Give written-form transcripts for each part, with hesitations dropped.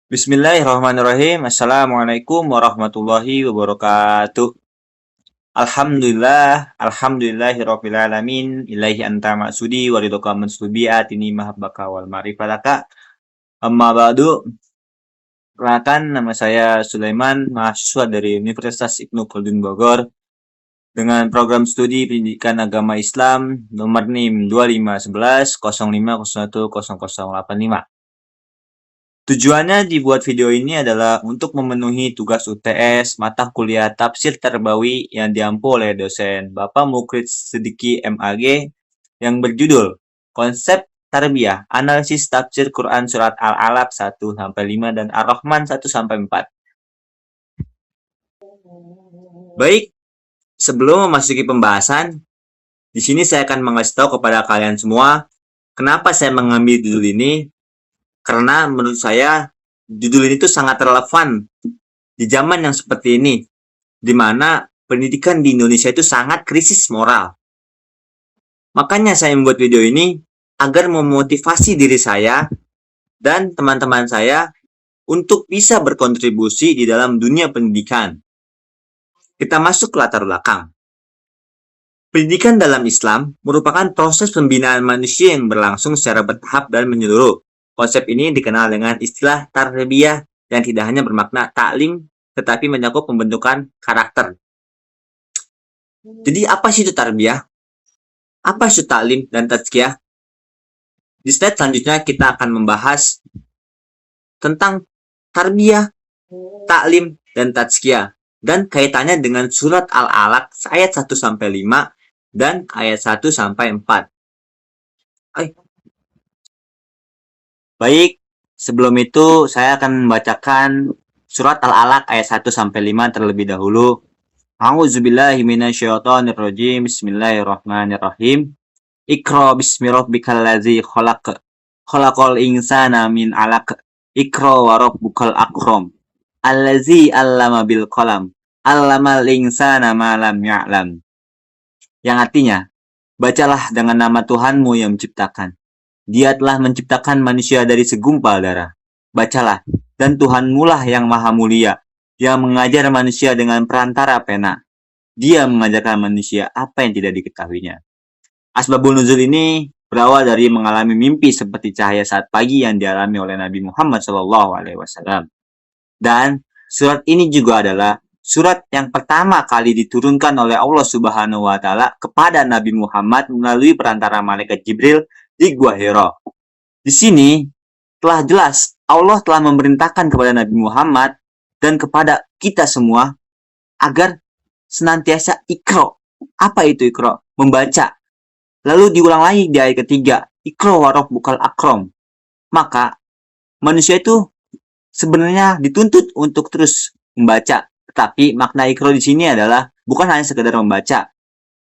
Bismillahirrahmanirrahim. Assalamualaikum warahmatullahi wabarakatuh. Alhamdulillahirabbil alamin. Ilaihi anta maksudi wa ridhoka manslubi atini mahabbaka wal ma'rifataka. Amma ba'du. Perkenalkan, nama saya Sulaiman, mahasiswa dari Universitas Ibnu Khaldun Bogor dengan program studi Pendidikan Agama Islam nomor NIM 2511 0501 0085. Tujuannya dibuat video ini adalah untuk memenuhi tugas UTS mata kuliah Tafsir Tarbawi yang diampu oleh dosen Bapak Mukrid Siddiqi MAG yang berjudul Konsep Tarbiyah, Analisis Tafsir Quran Surat Al-Alaq 1-5 dan Ar-Rahman 1-4. Baik, sebelum memasuki pembahasan, di sini saya akan mengasih tahu kepada kalian semua kenapa saya mengambil judul ini. Karena menurut saya judul ini tuh sangat relevan di zaman yang seperti ini, di mana pendidikan di Indonesia itu sangat krisis moral. Makanya saya membuat video ini agar memotivasi diri saya dan teman-teman saya untuk bisa berkontribusi di dalam dunia pendidikan. Kita masuk ke latar belakang. Pendidikan dalam Islam merupakan proses pembinaan manusia yang berlangsung secara bertahap dan menyeluruh. Konsep ini dikenal dengan istilah tarbiyah yang tidak hanya bermakna taklim, tetapi mencakup pembentukan karakter. Jadi apa sih itu tarbiyah? Apa itu taklim dan tazkiyah? Di slide selanjutnya kita akan membahas tentang tarbiyah, taklim, dan tazkiyah dan kaitannya dengan surat Al-Alaq ayat 1-5 dan ayat 1-4. Baik, sebelum itu saya akan membacakan surat Al-Alaq ayat 1-5 terlebih dahulu. A'udzubillahi minasyaitonirrajim. Bismillahirrahmanirrahim. Iqra bismi rabbikal ladzi khalaq. Khalaqal insana min 'alaq. Iqra wa rabbukal akram. Allazi 'allama bil qalam. 'Allamal insana ma lam ya'lam. Yang artinya, bacalah dengan nama Tuhanmu yang menciptakan. Dia telah menciptakan manusia dari segumpal darah. Bacalah, dan Tuhanmu lah yang maha mulia, yang mengajar manusia dengan perantara pena. Dia mengajarkan manusia apa yang tidak diketahuinya. Asbabun nuzul ini berawal dari mengalami mimpi seperti cahaya saat pagi yang dialami oleh Nabi Muhammad SAW. Dan surat ini juga adalah surat yang pertama kali diturunkan oleh Allah Subhanahu wa Ta'ala kepada Nabi Muhammad melalui perantara malaikat Jibril di Gua Hira. Di sini telah jelas Allah telah memerintahkan kepada Nabi Muhammad dan kepada kita semua agar senantiasa ikra. Apa itu ikra? Membaca. Lalu diulang lagi di ayat ketiga, ikra wa rabbukal akram. Maka manusia itu sebenarnya dituntut untuk terus membaca. Tetapi makna ikra di sini adalah bukan hanya sekedar membaca.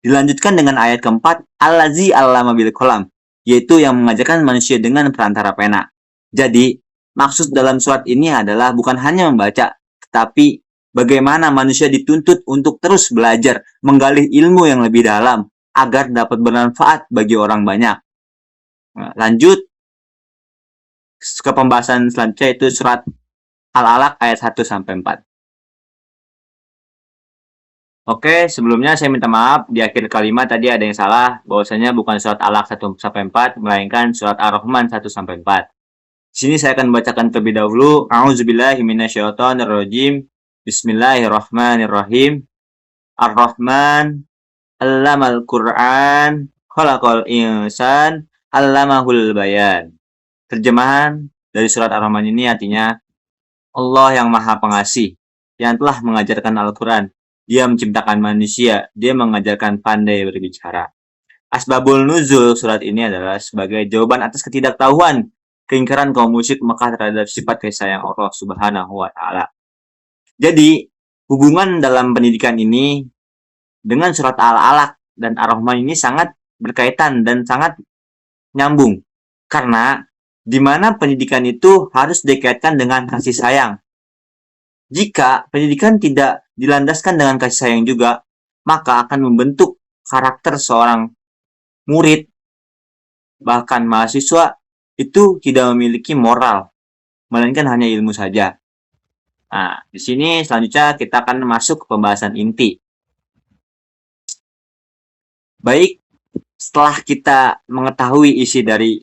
Dilanjutkan dengan ayat keempat, allazi 'allama bil qalam, yaitu yang mengajarkan manusia dengan perantara pena. Jadi, maksud dalam surat ini adalah bukan hanya membaca, tetapi bagaimana manusia dituntut untuk terus belajar, menggali ilmu yang lebih dalam, agar dapat bermanfaat bagi orang banyak. Nah, lanjut ke pembahasan selanjutnya, yaitu surat Al-Alaq ayat 1-4. Oke, sebelumnya saya minta maaf, di akhir kalimat tadi ada yang salah, bahwasanya bukan surat Al-Alaq 1-4, melainkan surat Ar-Rahman 1-4. Di sini saya akan membacakan terlebih dahulu. A'udzubillahi minasyaitonirrajim. Bismillahirrahmanirrahim. Ar-Rahman 'allamal Qur'an, khalaqal insan, 'allamahul bayan. Terjemahan dari surat Ar-Rahman ini artinya Allah yang Maha Pengasih, yang telah mengajarkan Al-Quran. Dia menciptakan manusia, dia mengajarkan pandai berbicara. Asbabul nuzul surat ini adalah sebagai jawaban atas ketidaktahuan keingkaran kaum musyrik Mekah terhadap sifat kasih sayang Allah Subhanahu wa Ta'ala. Jadi, hubungan dalam pendidikan ini dengan surat Al-Alaq dan Ar-Rahman ini sangat berkaitan dan sangat nyambung. Karena di mana pendidikan itu harus dikaitkan dengan kasih sayang. Jika pendidikan tidak dilandaskan dengan kasih sayang juga, maka akan membentuk karakter seorang murid, bahkan mahasiswa, itu tidak memiliki moral. melainkan hanya ilmu saja. Nah, di sini selanjutnya kita akan masuk ke pembahasan inti. Baik, setelah kita mengetahui isi dari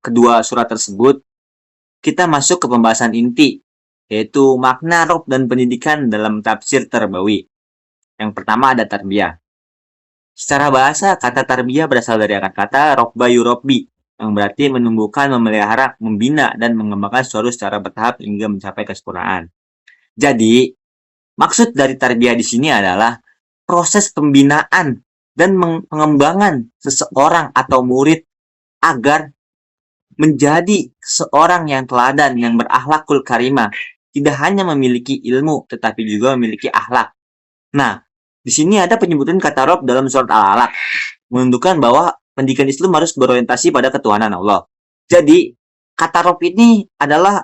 kedua surat tersebut, kita masuk ke pembahasan inti, yaitu makna rob dan pendidikan dalam tafsir Tarbawi. Yang pertama ada tarbiyah. Secara bahasa, kata tarbiyah berasal dari akar kata robba yurobbi, yang berarti menumbuhkan, memelihara, membina, dan mengembangkan sesuatu secara bertahap hingga mencapai kesempurnaan. Jadi, maksud dari tarbiyah di sini adalah proses pembinaan dan pengembangan seseorang atau murid agar menjadi seorang yang teladan, yang berakhlakul karimah, tidak hanya memiliki ilmu, tetapi juga memiliki akhlak. Nah, di sini ada penyebutan kata Rob dalam surat Al-Alaq, menunjukkan bahwa pendidikan Islam harus berorientasi pada ketuhanan Allah. Jadi, kata Rob ini adalah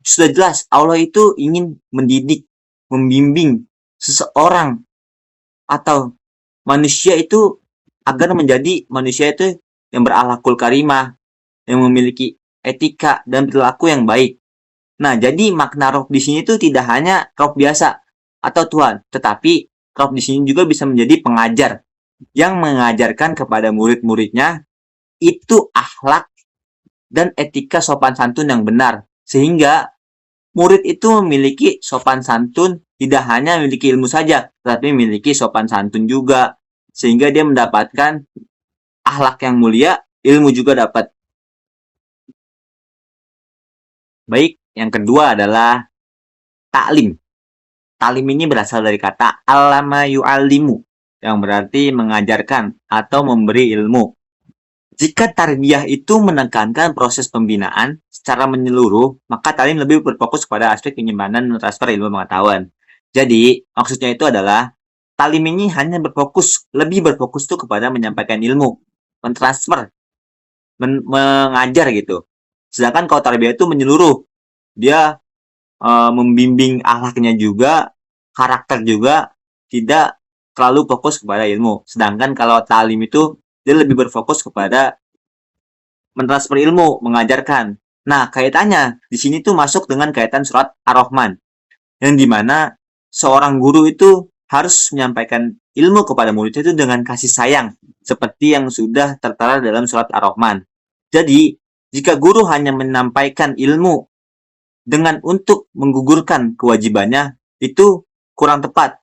sudah jelas Allah itu ingin mendidik, membimbing seseorang atau manusia itu agar menjadi manusia itu yang berakhlakul karimah, yang memiliki etika dan perilaku yang baik. Nah, jadi makna Rob di sini itu tidak hanya Rob biasa atau Tuhan, tetapi Rob di sini juga bisa menjadi pengajar yang mengajarkan kepada murid-muridnya itu akhlak dan etika sopan santun yang benar, sehingga murid itu memiliki sopan santun, tidak hanya memiliki ilmu saja, tetapi memiliki sopan santun juga, sehingga dia mendapatkan akhlak yang mulia, ilmu juga dapat. Baik, yang kedua adalah taklim. Taklim ini berasal dari kata allama yu'allimu, yang berarti mengajarkan atau memberi ilmu. Jika tarbiyah itu menekankan proses pembinaan secara menyeluruh, maka taklim lebih berfokus pada aspek penyimpanan dan transfer ilmu pengetahuan. Jadi, maksudnya itu adalah taklim ini hanya lebih berfokus tuh kepada menyampaikan ilmu, mentransfer, mengajar gitu. Sedangkan kalau tarbiyah itu menyeluruh, dia membimbing akhlaknya juga, karakter juga, tidak terlalu fokus kepada ilmu. Sedangkan kalau talim itu dia lebih berfokus kepada mentransfer ilmu, mengajarkan. Nah, kaitannya di sini tuh masuk dengan kaitan surat Ar-Rahman, yang dimana seorang guru itu harus menyampaikan ilmu kepada muridnya itu dengan kasih sayang, seperti yang sudah tertera dalam surat Ar-Rahman. Jadi, jika guru hanya menyampaikan ilmu dengan untuk menggugurkan kewajibannya, itu kurang tepat,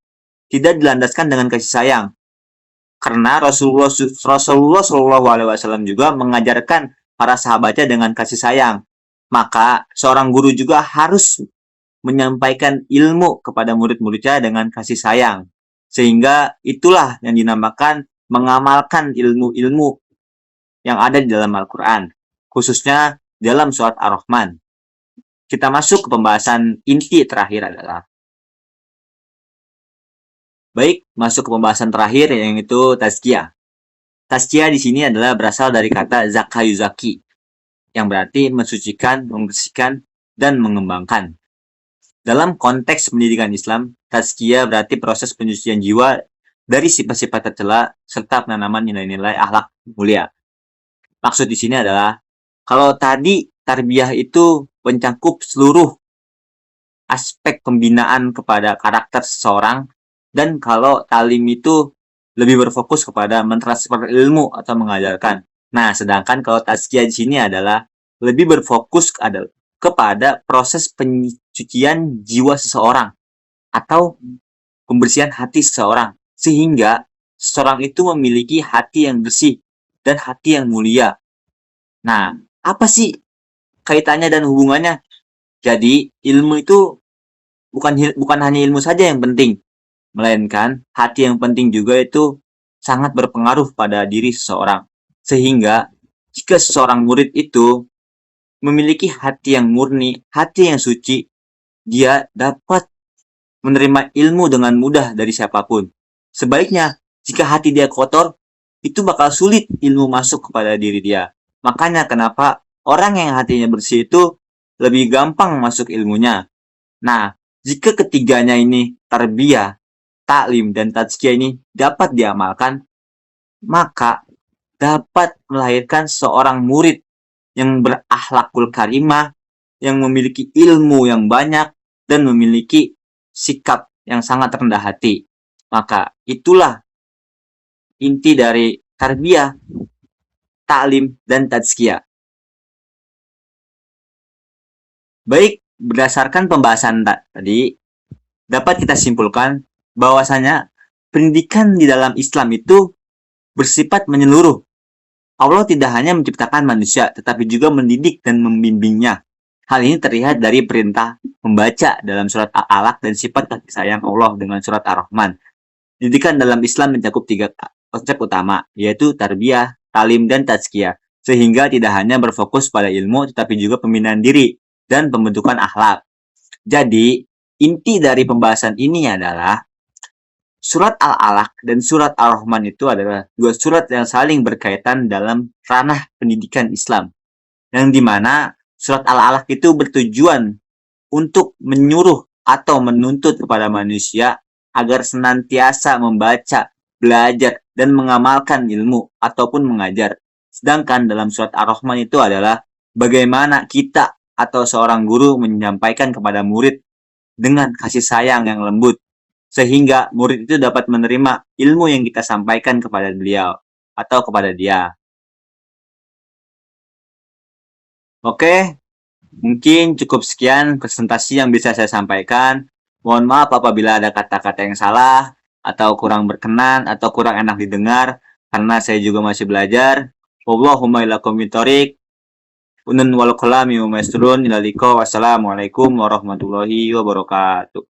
tidak dilandaskan dengan kasih sayang. Karena Rasulullah Shallallahu Alaihi Wasallam juga mengajarkan para sahabatnya dengan kasih sayang. Maka seorang guru juga harus menyampaikan ilmu kepada murid-muridnya dengan kasih sayang. Sehingga itulah yang dinamakan mengamalkan ilmu-ilmu yang ada di dalam Al-Quran, khususnya dalam surat Ar-Rahman. Kita masuk ke pembahasan inti terakhir adalah baik, masuk ke pembahasan terakhir yang itu tazkiyah. Tazkiyah di sini adalah berasal dari kata zakayuzaki, yang berarti mensucikan, membersihkan, dan mengembangkan. Dalam konteks pendidikan Islam, tazkiyah berarti proses penyucian jiwa dari sifat-sifat tercela serta penanaman nilai-nilai akhlak mulia. Maksud di sini adalah kalau tadi tarbiyah itu mencakup seluruh aspek pembinaan kepada karakter seseorang, dan kalau talim itu lebih berfokus kepada mentransfer ilmu atau mengajarkan. Nah, sedangkan kalau tazkiyah di sini adalah lebih berfokus kepada proses pencucian jiwa seseorang atau pembersihan hati seseorang, sehingga seseorang itu memiliki hati yang bersih dan hati yang mulia. Nah, apa sih kaitannya dan hubungannya? Jadi, ilmu itu bukan hanya ilmu saja yang penting, melainkan hati yang penting juga itu sangat berpengaruh pada diri seseorang. Sehingga jika seseorang murid itu memiliki hati yang murni, hati yang suci, dia dapat menerima ilmu dengan mudah dari siapapun. Sebaliknya, jika hati dia kotor, itu bakal sulit ilmu masuk kepada diri dia. Makanya kenapa orang yang hatinya bersih itu lebih gampang masuk ilmunya. Nah, jika ketiganya ini tarbiyah, taklim, dan tazkiyah ini dapat diamalkan, maka dapat melahirkan seorang murid yang berakhlakul karimah, yang memiliki ilmu yang banyak dan memiliki sikap yang sangat rendah hati. Maka itulah inti dari tarbiyah, taklim, dan tazkiyah. Baik, berdasarkan pembahasan tadi, dapat kita simpulkan bahwasanya pendidikan di dalam Islam itu bersifat menyeluruh. Allah tidak hanya menciptakan manusia, tetapi juga mendidik dan membimbingnya. Hal ini terlihat dari perintah membaca dalam surat Al-Alaq dan sifat kasih sayang Allah dengan surat Ar-Rahman. Pendidikan dalam Islam mencakup 3 konsep utama, yaitu tarbiyah, talim, dan tazkiyah. Sehingga tidak hanya berfokus pada ilmu, tetapi juga pembinaan diri dan pembentukan akhlak. Jadi, inti dari pembahasan ini adalah surat Al-Alaq dan surat Ar-Rahman itu adalah 2 surat yang saling berkaitan dalam ranah pendidikan Islam. Yang dimana surat Al-Alaq itu bertujuan untuk menyuruh atau menuntut kepada manusia agar senantiasa membaca, belajar, dan mengamalkan ilmu ataupun mengajar. Sedangkan dalam surat Ar-Rahman itu adalah bagaimana kita atau seorang guru menyampaikan kepada murid dengan kasih sayang yang lembut, sehingga murid itu dapat menerima ilmu yang kita sampaikan kepada beliau atau kepada dia. Oke, mungkin cukup sekian presentasi yang bisa saya sampaikan. Mohon maaf apabila ada kata-kata yang salah, atau kurang berkenan, atau kurang enak didengar, karena saya juga masih belajar. Wallahumma ila qawmi unun wal qalami wa maisturun ila liqa. Wassalamualaikum warahmatullahi wabarakatuh.